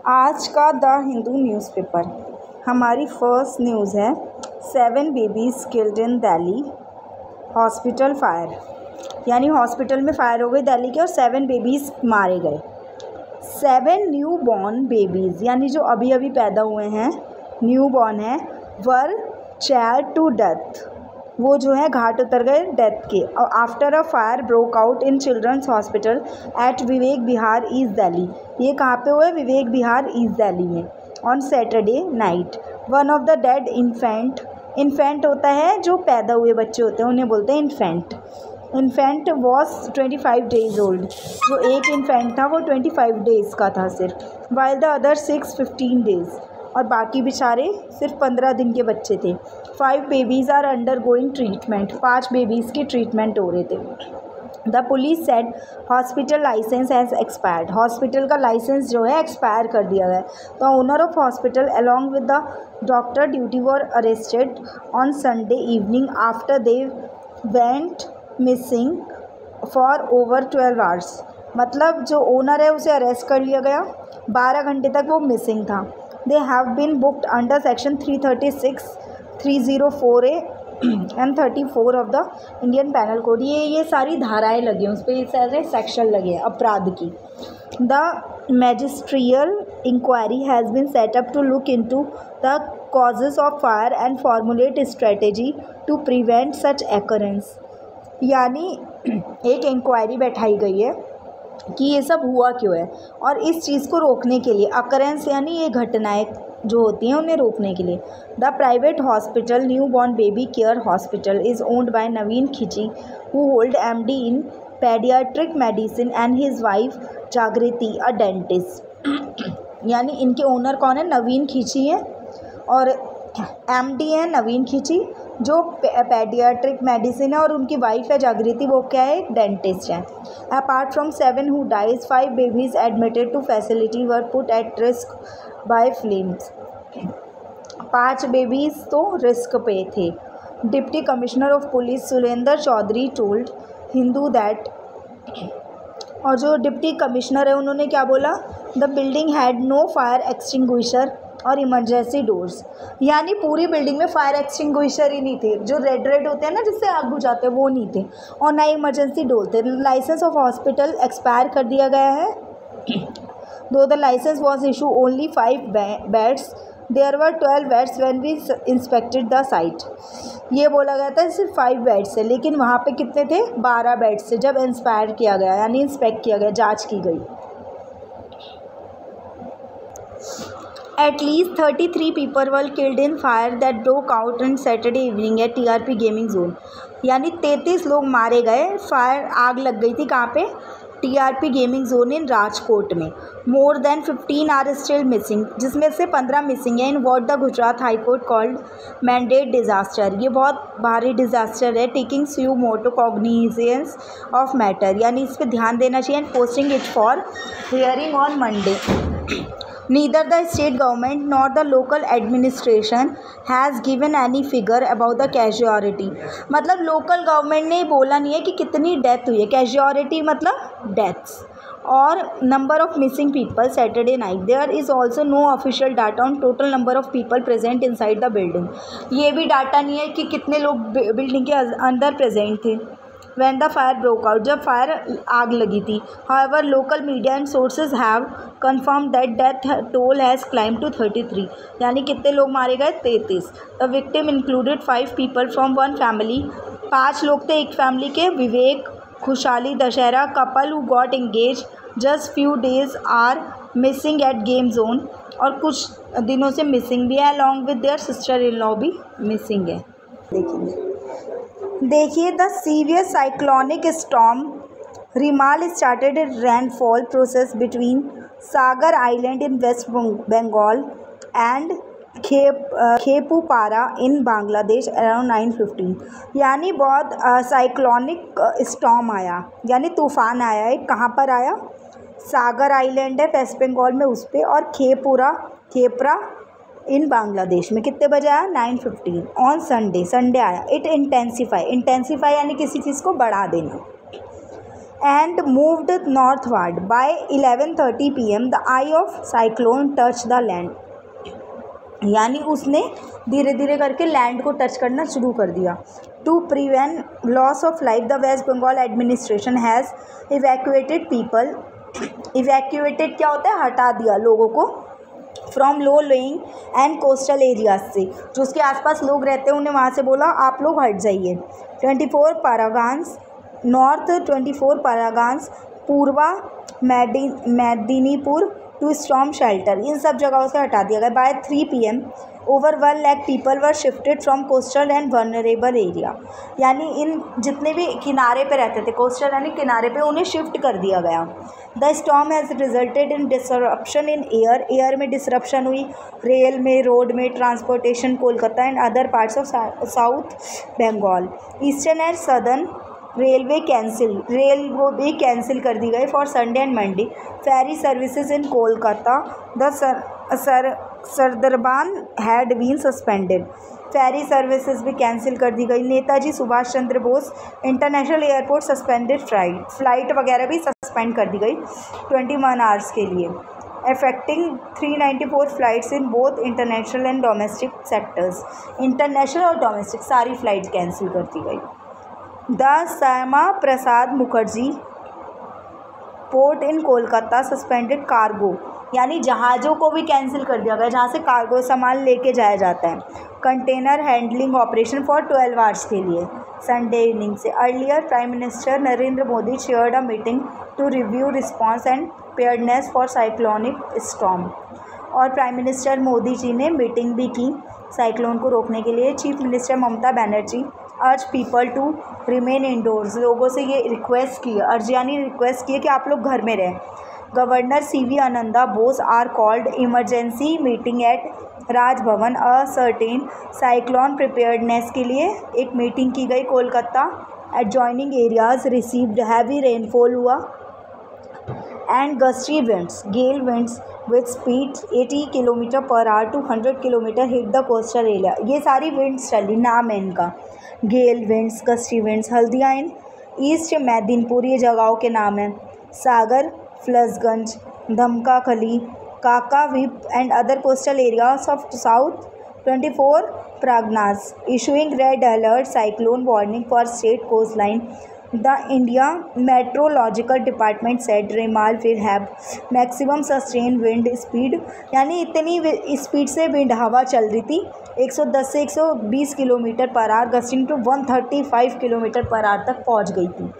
आज का the Hindu newspaper हमारी फर्स्ट न्यूज़ है 7 babies killed in Delhi hospital fire. यानी हॉस्पिटल में फायर हो गई दिल्ली के और 7 बेबीज़ मारे गए। 7 न्यू बॉर्न बेबीज़ यानी जो अभी अभी पैदा हुए हैं, न्यू बॉर्न है, वर चैर्ड टू डेथ, वो जो है घाट उतर गए डेथ के। और after a fire broke out in children's hospital at Vivek Vihar east Delhi. ये कहाँ पे हुआ है? विवेक विहार ईस्ट दिल्ली में। On Saturday night one of the dead infant होता है जो पैदा हुए बच्चे होते हैं, उन्हें बोलते हैं इन्फेंट वॉज 25 डेज ओल्ड। जो एक इन्फेंट था वो 25 डेज़ का था सिर्फ, वाइल द अदर 15 डेज़, और बाकी बेचारे सिर्फ 15 दिन के बच्चे थे। 5 babies are undergoing treatment, 5 babies की ट्रीटमेंट हो रहे थे। The police said hospital licence has expired, hospital का लाइसेंस जो है एक्सपायर कर दिया गया। The owner of hospital along with the doctor duty were arrested on Sunday evening after they went missing for over 12 hours. मतलब जो owner है उसे अरेस्ट कर लिया गया, 12 घंटे तक वो मिसिंग था। They have been booked under section 336, 304A and 34 of the Indian penal code. ये सारी धाराएं लगी हैं उस पर, ये सारे सेक्शन लगे हैं अपराध की। The magisterial inquiry has been set up to look into the causes of fire and formulate strategy to prevent such occurrence. यानी एक इंक्वायरी बैठाई गई है कि ये सब हुआ क्यों है, और इस चीज़ को रोकने के लिए, अकरेंस यानी ये घटनाएं जो होती हैं उन्हें रोकने के लिए। The private hospital new born baby care hospital is owned by Naveen Khichi who hold MD in paediatric medicine and his wife जागृति अ डेंटिस्ट। यानी इनके ओनर कौन है? नवीन खिची है, और MD है नवीन खिची जो पेडियाट्रिक मेडिसिन है, और उनकी वाइफ है जागृति, वो क्या है? डेंटिस्ट है। Apart from 7 who dies, 5 babies admitted to facility were put at risk by flames. 5 babies तो रिस्क पे थे। Deputy commissioner of police Surendra Chaudhary told Hindu that, और जो डिप्टी कमिश्नर है उन्होंने क्या बोला? The building had no fire extinguisher और इमरजेंसी डोर्स। यानी पूरी बिल्डिंग में फायर एक्सटिंग्विशर ही नहीं थे, जो रेड होते हैं ना जिससे आग बुझाते हैं, वो नहीं थे, और ना इमरजेंसी डोर थे। लाइसेंस ऑफ हॉस्पिटल एक्सपायर कर दिया गया है। Though the licence was issue only 5 beds, there were 12 beds when we inspected the site. ये बोला गया था सिर्फ 5 बेड्स है, लेकिन वहाँ पे कितने थे? 12 बेड्स थे जब इंस्पायर किया गया, यानी इंस्पेक्ट किया गया, जाँच की गई। At least 33 people were killed in fire that broke out on Saturday evening at TRP Gaming Zone। यानी 33 लोग मारे गए, फायर आग लग गई थी कहाँ पे? TRP gaming zone in Rajkot में। More than 15 are still missing, जिसमें से 15 मिसिंग है। In what the Gujarat high court called mandate disaster, ये बहुत भारी डिजास्टर है। Taking suo motu cognizance of matter, यानी इस पर ध्यान देना चाहिए। And posting it for hearing on Monday. Neither the state government nor the local administration has given any figure about the casualty। मतलब लोकल गवर्नमेंट ने बोला नहीं है कि कितनी डेथ हुई है। कैजुअलिटी मतलब डेथ्स, और number of missing people Saturday night. There is also no official data on total number of people present inside the building. ये भी डाटा नहीं है कि कितने लोग बिल्डिंग के अंदर प्रेजेंट थे when the fire broke out, जब फायर आग लगी थी। However, local media and sources have confirmed that death toll has climbed to 33। यानी कितने लोग मारे गए? 33। The victim included 5 people from one family, 5 लोग थे एक फैमिली के। विवेक खुशहाली Dussehra couple who got engaged just few days are missing at game zone, और कुछ दिनों से मिसिंग भी है, along with their sister in law भी मिसिंग है। देखिए the severe cyclonic storm Remal started rainfall process between Sagar island in West Bengal and Khepupara in Bangladesh around 9:15। यानी बहुत साइक्लोनिक स्टॉर्म आया, यानी तूफ़ान आया है। कहाँ पर आया? सागर आइलैंड है वेस्ट बंगाल में, उस पर, और खेपरा इन बांग्लादेश में। कितने बजे आया? 9:15 ऑन संडे आया। इट इंटेंसीफाई यानी किसी चीज़ को बढ़ा देना। and moved northward. By 11:30 p.m. the eye of cyclone touched the land. यानी उसने धीरे धीरे करके लैंड को टच करना शुरू कर दिया. To prevent loss of life the West Bengal administration has evacuated people. Evacuated क्या होता है? हटा दिया लोगों को. From low lying and coastal areas से, जो उसके आसपास लोग रहते हैं उन्हें वहाँ से बोला आप लोग हट जाइए. 24 Parganas north, 24 Parganas Purba, Medinipur to storm shelter, इन सब जगहों से हटा दिया गया. By 3 PM over 1 lakh people were shifted from coastal and vulnerable area. यानी इन जितने भी किनारे पे रहते थे, कोस्टल यानी किनारे पे, उन्हें शिफ्ट कर दिया गया. The storm has resulted in disruption in air में डिसरप्शन हुई, रेल में, रोड में, transportation Kolkata and other parts of south Bengal. Eastern and southern railway cancel, rail वो भी कैंसिल कर दी गई for Sunday and Monday. Ferry services in Kolkata the Sundarban had been suspended. Ferry services भी कैंसिल कर दी गई. Netaji Subhash Chandra Bose international airport suspended flight वगैरह भी सस्पेंड कर दी गई 21 आवर्स के लिए. Affecting 394 flights in both international and domestic sectors. International और डोमेस्टिक सारी फ्लाइट कैंसिल कर दी गई. The Shyama Prasad Mukherjee port in Kolkata suspended cargo, यानी जहाज़ों को भी कैंसिल कर दिया गया जहाँ से कार्गो सामान लेके जाया जाता है. Container handling operation for 12 hours के लिए संडे इवनिंग से. Earlier prime minister Narendra Modi chaired a meeting to review response and preparedness for cyclonic storm. और प्राइम मिनिस्टर मोदी जी ने मीटिंग भी की साइक्लोन को रोकने के लिए. चीफ मिनिस्टर ममता बनर्जी अर्ज पीपल टू रिमेन इंडोर्स, लोगों से ये रिक्वेस्ट की, अर्ज यानी रिक्वेस्ट की है कि आप लोग घर में रहें. Governor CV Ananda Bose are called emergency meeting at Raj Bhavan. A certain cyclone preparedness के लिए एक मीटिंग की गई Kolkata. Adjoining areas received heavy rainfall हुआ and gusty winds, gale winds with speed 80 km/h to 100 km hit the coastal area. ये सारी winds चली, नाम है इनका, gale winds, gusty winds. Haldia in east Medinipur, ये जगहों के नाम हैं. सागर, फलसगंज, धमकाखली, काकावीप and other coastal areas of south 24 Parganas issuing red alert cyclone warning for state coastline. The India meteorological department said Remal will have maximum sustain wind speed, यानी इतनी speed से wind हवा चल रही थी 110 से 120 km/h, गस्टिंग टू 135 km/h तक पहुंच गई थी.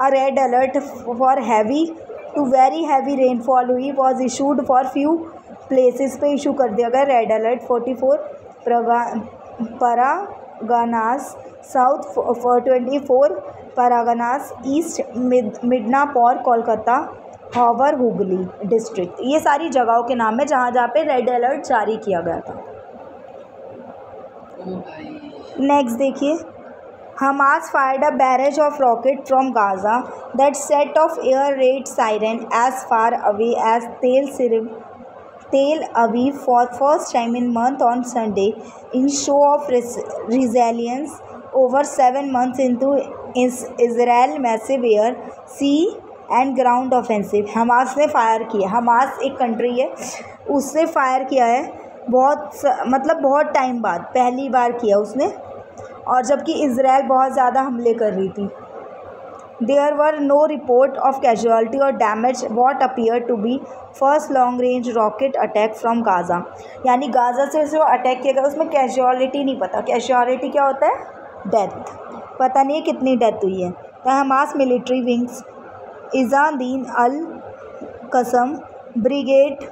A red alert for heavy to very heavy rainfall हुई was issued for few places पे इशू कर दिया गया red alert. 44 Parganas south, 24 Parganas east, Midnapore, Kolkata, Howrah, Hooghly district. ये सारी जगहों के नाम है जहाँ जहाँ पे रेड अलर्ट जारी किया गया था. नेक्स्ट देखिए, Hamas fired a barrage of rocket from Gaza that set off air raid siren as far away as Tel Aviv for first time in month on Sunday in show of resilience over 7 months into Israel massive air, sea and ground offensive. Hamas ने fire किया. Hamas एक country है, उससे fire किया है बहुत time बाद, पहली बार किया उसने, और जबकि इज़राइल बहुत ज़्यादा हमले कर रही थी. There were no report of casualty or damage what appeared to be first long range rocket attack from Gaza. यानी गाज़ा से जो अटैक किया गया उसमें कैजुअलिटी नहीं पता. कैजुअलिटी क्या होता है? डेथ. पता नहीं है कितनी डेथ हुई है. द हमास मिलिट्री विंग्स इज़ादीन अल कसम brigade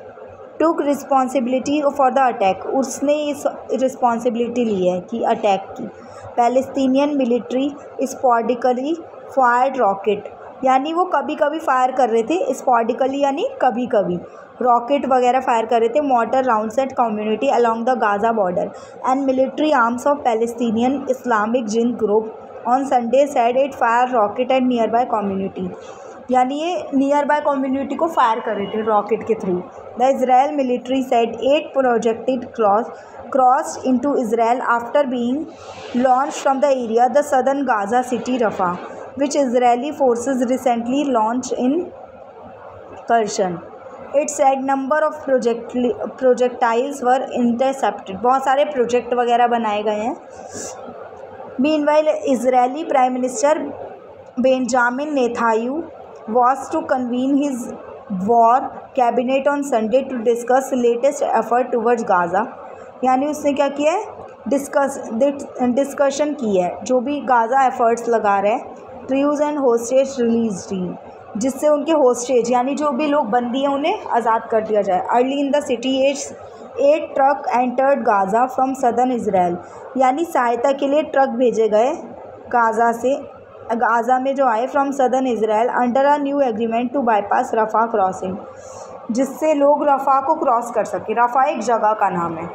took responsibility for the attack. उसने इस रिस्पॉन्सिबिलिटी ली है कि अटैक की. पैलेस्टीनियन मिलिट्री स्पॉडिकली फायर्ड रॉकेट, यानी वो कभी कभी फायर कर रहे थे. स्पॉडिकली यानी कभी कभी रॉकेट वगैरह फायर कर रहे थे. Mortar rounds at community along the Gaza border and military arms of Palestinian Islamic jihad group on Sunday said it fire rocket at nearby community. यानी ये नियर बाय कम्युनिटी को fire कर रहे थे rocket के through. The Israel military said 8 projected crossed into Israel after being launched from the area the southern Gaza city Rafah. which Israeli forces recently launched in Kherson. It said number of projectiles were intercepted. बहुत सारे project वगैरह बनाए गए हैं. Meanwhile, Israeli Prime Minister Benjamin Netanyahu was to convene his war cabinet on Sunday to discuss latest effort towards Gaza. यानी उसने क्या किया है, डिस्कशन की है जो भी गाज़ा एफर्ट्स लगा रहे हैं truce and hostage release deal, जिससे उनके होस्टेज यानी जो भी लोग बंदी हैं उन्हें आज़ाद कर दिया जाए. Early in the city 8 truck entered Gaza from southern Israel. यानी सहायता के लिए ट्रक भेजे गए गाज़ा में जो आए from southern Israel under a new agreement to bypass Rafah crossing, जिससे लोग रफ़ा को क्रॉस कर सके. रफ़ा एक जगह का नाम है.